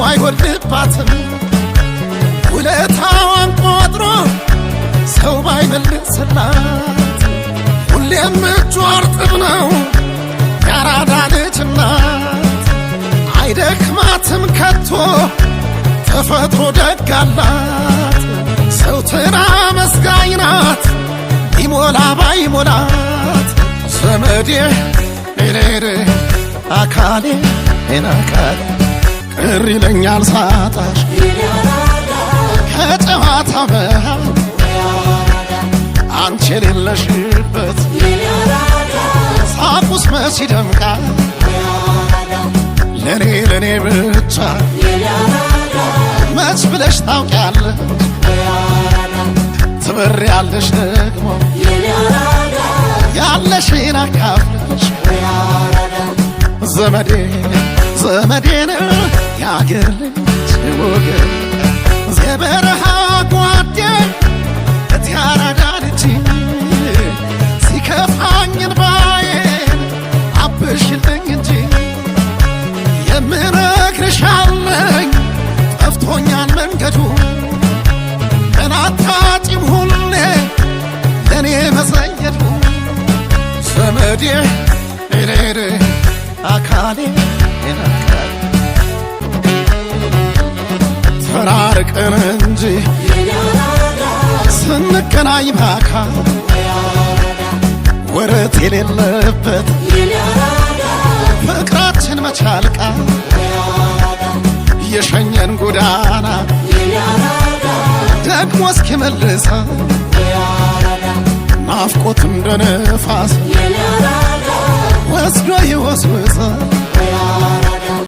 አይወልድባትም ውለታዋን ቆጥሮ ሰው ባይመልስላት ሁሌም እጇ እርጥብ ነው ያራዳ ልጅ ናት አይደክማትም ከቶ ተፈጥሮ ደጋላት ሰው ትና መስጋኝ ናት ይሞላ ባይሞላት ዘመዴ እኔሬ አካሌ አካሌ ቅር ይለኛል ሳጣሽ ከጨዋታ መሃል አንቺ የሌለሽበት ሳቁስ መች ይደምቃል ለኔ ብቻ መች ብለሽ ታውቂያለሽ ትበሪያለሽ ደግሞ ያለሽን አካፍለሽ ዘመዴ ዘመዴን ያገር ልጅ ወገን የበረሃ ጓዴ እትያራዳ ልጅ ሲከፋኝን ባዬን አብሽልኝ እንጂ የምነግርሻለኝ ጠፍቶኛል መንገዱ እናታጭም ሁሌ ለኔ መዘየዱ ዘመዴ እኔሬ አካሌ ተራርቀን እንጂ ስንገናኝ በአካል ወረት የሌለበት ፍቅራችን መቻልቃ የሸኘን ጎዳና ደግሞ እስኪመልሰ ናፍቆት እንደ ነፋስ ወስዶ ይወስውሰ